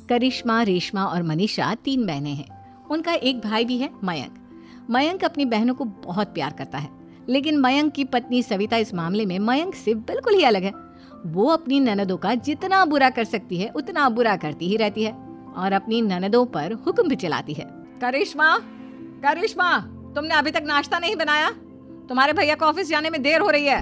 करिश्मा, रेशमा और मनीषा 3 बहनें हैं। उनका एक भाई भी है, मयंक। मयंक अपनी बहनों को बहुत प्यार करता है, लेकिन मयंक की पत्नी सविता इस मामले में मयंक से बिल्कुल ही अलग है। वो अपनी ननदों का जितना बुरा कर सकती है उतना बुरा करती ही रहती है और अपनी ननदों पर हुक्म भी चलाती है। करिश्मा, करिश्मा, तुमने अभी तक नाश्ता नहीं बनाया? तुम्हारे भैया को ऑफिस जाने में देर हो रही है।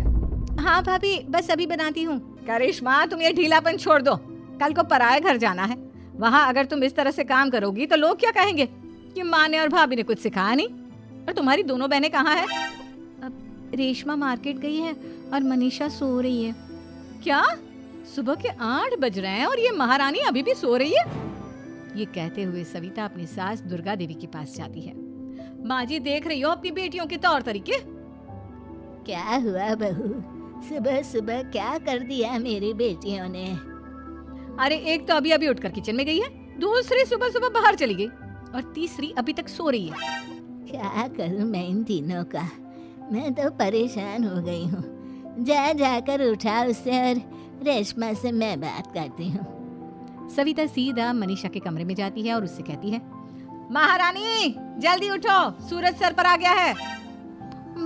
हाँ भाभी, बस अभी बनाती हूँ। करिश्मा, तुम ये ढीलापन छोड़ दो। कल को पराये घर जाना है। वहाँ अगर तुम इस तरह से काम करोगी तो लोग क्या कहेंगे कि माँ ने और भाभी ने कुछ सिखाया नहीं। और तुम्हारी दोनों बहनें कहाँ है? अब रेशमा मार्केट गई है और मनीषा सो रही है। क्या? सुबह के 8 बज रहे हैं और ये महारानी अभी भी सो रही है? ये कहते हुए सविता अपनी सास दुर्गा देवी के पास जाती है। माँ जी, देख रही हो अपनी बेटियों के तौर तरीके? क्या हुआ बहू, सुबह सुबह क्या कर दिया मेरी बेटियों ने? अरे एक तो अभी अभी उठकर किचन में गई है, दूसरी सुबह सुबह बाहर चली गई और तीसरी अभी तक सो रही है। क्या करूं मैं इन तीनों का, मैं तो परेशान हो गई हूँ। जाकर उठा उससे और रेशमा से मैं बात करती हूँ। सविता सीधा मनीषा के कमरे में जाती है और उससे कहती है, महारानी जल्दी उठो, सूरज सर पर आ गया है।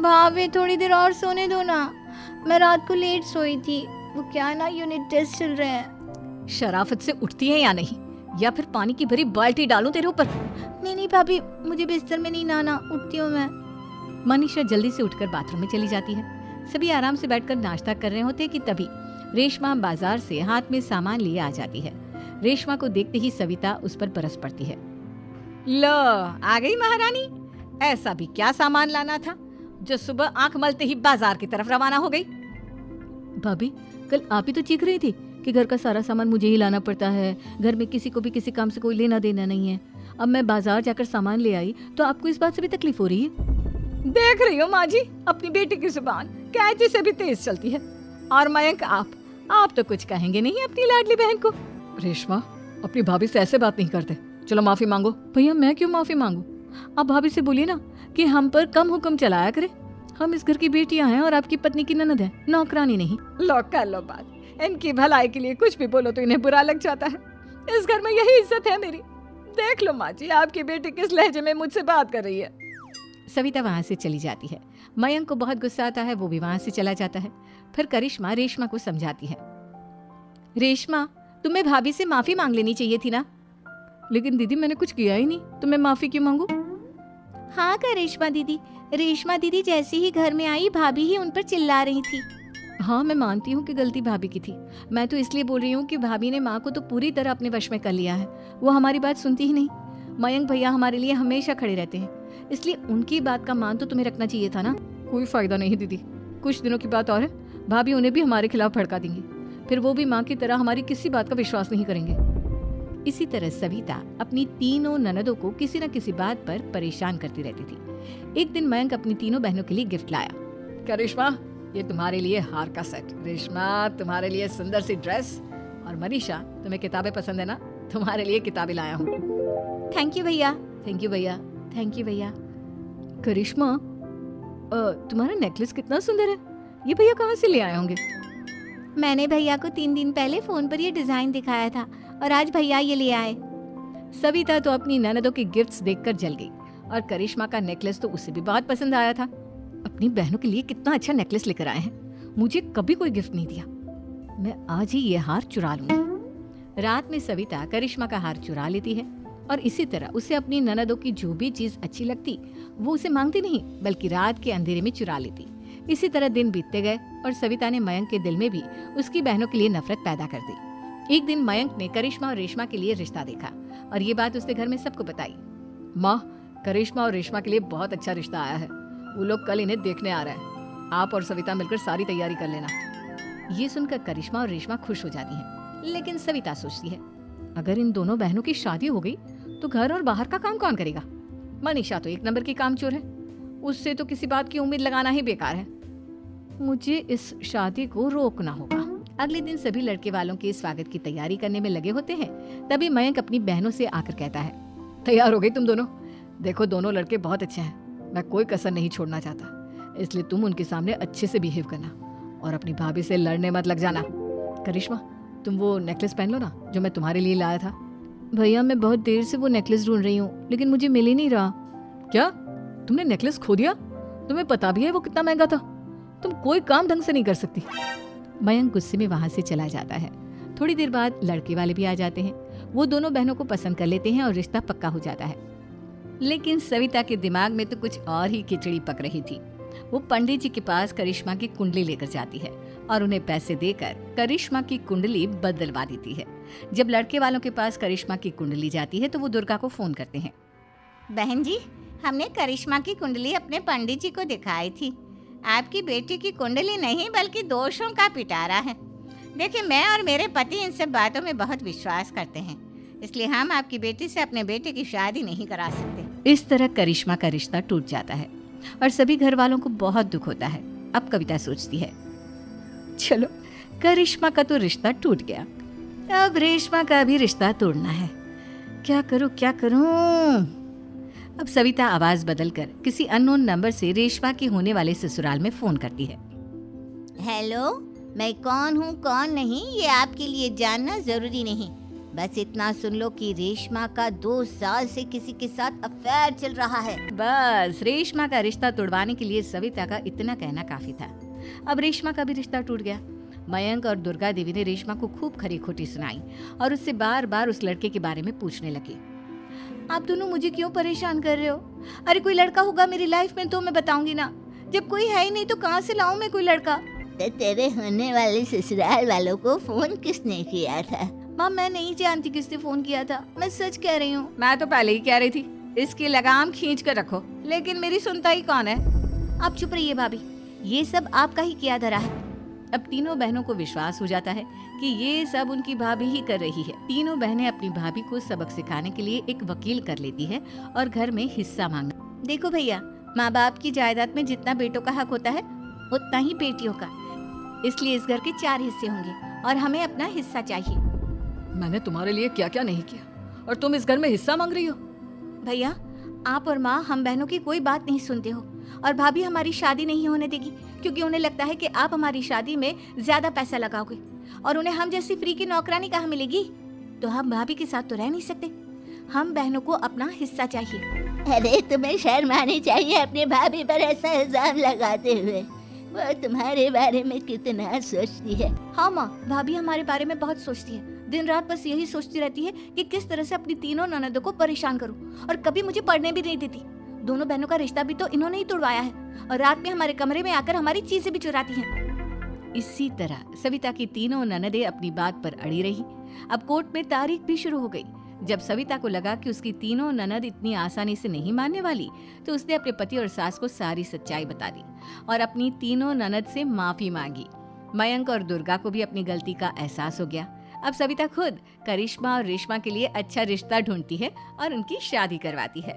भाभी थोड़ी देर और सोने दो ना, मैं रात को लेट सोई थी। वो क्या ना, यूनिट टेस्ट चल रहे हैं। शराफत से उठती है या नहीं, या फिर पानी की भरी बाल्टी डालूं तेरे ऊपर? नहीं भाभी, मुझे बिस्तर में नहीं नहाना, उठती हूँ मैं। मनीषा जल्दी से उठकर बाथरूम में चली जाती है। सभी आराम से बैठकर नाश्ता कर रहे होते कि तभी रेशमा बाजार से हाथ में सामान लिए आ जाती है। रेशमा को देखते ही सविता उस पर बरस पड़ती है। लो, आ गई महारानी। ऐसा भी क्या सामान लाना था जो सुबह आंख मलते ही बाजार की तरफ रवाना हो गई? भाभी, कल आप ही तो चीख रही थी कि घर का सारा सामान मुझे ही लाना पड़ता है, घर में किसी को भी किसी काम से कोई लेना देना नहीं है। अब मैं बाजार जाकर सामान ले आई तो आपको इस बात से भी तकलीफ हो रही है? देख रही हो माँ जी, अपनी बेटी की जुबान कैंची से भी तेज चलती है। और मयंक, आप तो कुछ कहेंगे नहीं अपनी लाडली बहन को। रेशमा, अपनी भाभी से ऐसे बात नहीं करते। चलो माफी मांगो। भैया, मैं क्यों माफी मांगू? आप भाभी से बोलिए ना कि हम पर कम हुक्म चलाया करे। हम इस घर की बेटियां हैं और आपकी पत्नी की ननद है, नौकरानी नहीं। लो कर लो बात। इनकी भलाई के लिए कुछ भी बोलो तो इन्हें बुरा लग जाता है। इस घर में यही इज्जत है मेरी। देख लो माँ जी, आपकी बेटी किस लहजे में मुझसे बात कर रही है। सविता वहाँ से चली जाती है। मयंक को बहुत गुस्सा आता है, वो भी वहाँ से चला जाता है। फिर करिश्मा रेशमा को समझाती है, रेशमा, तुम्हें भाभी से माफी मांग लेनी चाहिए थी ना। लेकिन दीदी, मैंने कुछ किया ही नहीं, तो मैं माफी क्यों मांगू? हाँ करिश्मा दीदी, रेशमा दीदी जैसे ही घर में आई भाभी ही उन पर चिल्ला रही थी। हाँ, मैं मानती हूँ कि गलती भाभी की थी। मैं तो इसलिए बोल रही हूँ कि भाभी ने माँ को तो पूरी तरह अपने वश में कर लिया है। वो हमारी बात सुनती ही नहीं। मयंक भैया हमारे लिए हमेशा खड़े रहते हैं, इसलिए उनकी बात का मान तो तुम्हें रखना चाहिए था ना। कोई फायदा नहीं दीदी, कुछ दिनों की बात और है, भाभी उन्हें भी हमारे खिलाफ भड़का देंगी। फिर वो भी माँ की तरह हमारी किसी बात का विश्वास नहीं करेंगे। इसी तरह सविता अपनी तीनों ननदों को किसी न किसी बात पर परेशान करती रहती थी। एक दिन मयंक अपनी तीनों बहनों के लिए गिफ्ट लाया। करिश्मा, ये तुम्हारे लिए हार का सेट। रेशमा, तुम्हारे लिए सुंदर सी ड्रेस। और मनीषा, तुम्हें किताबें पसंद है ना, तुम्हारे लिए किताबें लाया हूँ। थैंक यू भैया। थैंक यू भैया। थैंक यू भैया। करिश्मा, तुम्हारा नेकलेस कितना सुंदर है, ये भैया कहाँ से ले आए होंगे? मैंने भैया को 3 दिन पहले फोन पर ये डिजाइन दिखाया था और आज भैया ये ले आए। सविता तो अपनी ननदों के गिफ्ट्स देखकर जल गई और करिश्मा का नेकलेस तो उसे भी बहुत पसंद आया था। अपनी बहनों के लिए कितना अच्छा नेकलेस लेकर आए हैं, मुझे कभी कोई गिफ्ट नहीं दिया। मैं आज ही ये हार चुरा लूंगी। रात में सविता करिश्मा का हार चुरा लेती है और इसी तरह उसे अपनी ननदों की जो भी चीज अच्छी लगती वो उसे मांगती नहीं, बल्कि रात के अंधेरे में चुरा लेती। इसी तरह दिन बीतते गए और सविता ने मयंक के दिल में भी उसकी बहनों के लिए नफरत पैदा कर दी। एक दिन मयंक ने करिश्मा और रेशमा के लिए रिश्ता देखा और ये बात उसने घर में सबको बताई। माँ, करिश्मा और रेशमा के लिए बहुत अच्छा रिश्ता आया है, वो लोग कल इन्हें देखने आ रहे हैं। आप और सविता मिलकर सारी तैयारी कर लेना। ये सुनकर करिश्मा और रेशमा खुश हो जाती हैं, लेकिन सविता सोचती है, अगर इन दोनों बहनों की शादी हो गई तो घर और बाहर का काम कौन करेगा? मनीषा तो 1 नंबर की कामचोर है, उससे तो किसी बात की उम्मीद लगाना ही बेकार है। मुझे इस शादी को रोकना होगा। अगले दिन सभी लड़के वालों के स्वागत की तैयारी करने में लगे होते हैं। तभी मयंक अपनी बहनों से आकर कहता है, तैयार हो गई तुम दोनों? देखो, दोनों लड़के बहुत अच्छे हैं, मैं कोई कसर नहीं छोड़ना चाहता, इसलिए तुम उनके सामने अच्छे से बिहेव करना और अपनी भाभी से लड़ने मत लग जाना। करिश्मा, तुम वो नेकलेस पहन लो ना जो मैं तुम्हारे लिए लाया था। भैया मैं बहुत देर से वो नेकलेस ढूंढ रही हूँ लेकिन मुझे मिल ही नहीं रहा। क्या तुमने नेकलेस खो दिया? तुम्हें पता भी है वो कितना महंगा था? तुम कोई काम ढंग से नहीं कर सकती। मयंक गुस्से में वहां से चला जाता है। थोड़ी देर बाद लड़के वाले भी आ जाते हैं। वो दोनों बहनों को पसंद कर लेते हैं और रिश्ता पक्का हो जाता है। लेकिन सविता के दिमाग में तो कुछ और ही खिचड़ी पक रही थी। वो पंडित जी के पास करिश्मा की कुंडली लेकर जाती है और उन्हें पैसे देकर करिश्मा की कुंडली बदलवा देती है। जब लड़के वालों के पास करिश्मा की कुंडली जाती है तो वो दुर्गा को फोन करते हैं। बहन जी, हमने करिश्मा की कुंडली अपने पंडित जी को दिखाई थी। आपकी बेटी की कुंडली नहीं बल्कि दोषों का पिटारा है। देखिए, मैं और मेरे पति इन सब बातों में बहुत विश्वास करते हैं, इसलिए हम आपकी बेटी से अपने बेटे की शादी नहीं करा सकते। इस तरह करिश्मा का रिश्ता टूट जाता है और सभी घर वालों को बहुत दुख होता है। अब कविता सोचती है, चलो करिश्मा का तो रिश्ता टूट गया, अब रेशमा का भी रिश्ता तोड़ना है। क्या करूं? अब सविता आवाज बदलकर किसी अननोन नंबर से रेशमा के होने वाले ससुराल में फोन करती है। हेलो, मैं कौन हूँ कौन नहीं ये आपके लिए जानना जरूरी नहीं। बस इतना सुन लो कि रेशमा का 2 साल से किसी के साथ अफेयर चल रहा है। बस रेशमा का रिश्ता तोड़वाने के लिए सविता का इतना कहना काफी था। अब रेशमा का भी रिश्ता टूट गया। मयंक और दुर्गा देवी ने रेशमा को खूब खरी खोटी सुनाई और उससे बार बार उस लड़के के बारे में पूछने लगी। आप दोनों मुझे क्यों परेशान कर रहे हो? अरे कोई लड़का होगा मेरी लाइफ में तो मैं बताऊंगी ना। जब कोई है ही नहीं तो कहाँ से लाऊं मैं कोई लड़का? तो तेरे होने वाले ससुराल वालों को फोन किसने किया था? माँ, मैं नहीं जानती किसने फोन किया था, मैं सच कह रही हूँ। मैं तो पहले ही कह रही थी इसकी लगाम खींच कर रखो, लेकिन मेरी सुनता ही कौन है। आप चुप रहिए भाभी, ये सब आपका ही किया धरा है। अब तीनों बहनों को विश्वास हो जाता है कि ये सब उनकी भाभी ही कर रही है। तीनों बहनें अपनी भाभी को सबक सिखाने के लिए एक वकील कर लेती है और घर में हिस्सा मांगना। देखो भैया, माँ बाप की जायदाद में जितना बेटों का हक होता है उतना ही बेटियों का, इसलिए इस घर के 4 हिस्से होंगे और हमें अपना हिस्सा चाहिए। मैंने तुम्हारे लिए क्या क्या नहीं किया और तुम इस घर में हिस्सा मांग रही हो? भैया, आप और माँ हम बहनों की कोई बात नहीं सुनते हो और भाभी हमारी शादी नहीं होने देगी क्योंकि उन्हें लगता है कि आप हमारी शादी में ज्यादा पैसा लगाओगे और उन्हें हम जैसी फ्री की नौकरानी कहाँ मिलेगी। तो हम भाभी के साथ तो रह नहीं सकते, हम बहनों को अपना हिस्सा चाहिए। अरे तुम्हें शर्म आनी चाहिए अपने भाभी पर ऐसा इल्जाम लगाते हुए। वो तुम्हारे बारे में कितना सोचती है। हाँ माँ, भाभी हमारे बारे में बहुत सोचती है। दिन रात बस यही सोचती रहती है कि किस तरह से अपनी तीनों ननदों को परेशान करूं और कभी मुझे पढ़ने भी नहीं देती। दोनों बहनों का रिश्ता भी तो इन्होंने ही तोड़वाया है और रात में हमारे कमरे में आकर हमारी चीजें भी चुराती हैं। इसी तरह सविता की तीनों ननदें अपनी बात पर अड़ी रही। अब कोर्ट में तारीख भी शुरू हो गई। जब सविता को लगा कि उसकी तीनों ननद इतनी आसानी से नहीं मानने वाली तो उसने अपने पति और सास को सारी सच्चाई बता दी और अपनी तीनों ननद से माफी मांगी। मयंक और दुर्गा को भी अपनी गलती का एहसास हो गया। अब सविता खुद करिश्मा और रेशमा के लिए अच्छा रिश्ता ढूंढती है और उनकी शादी करवाती है।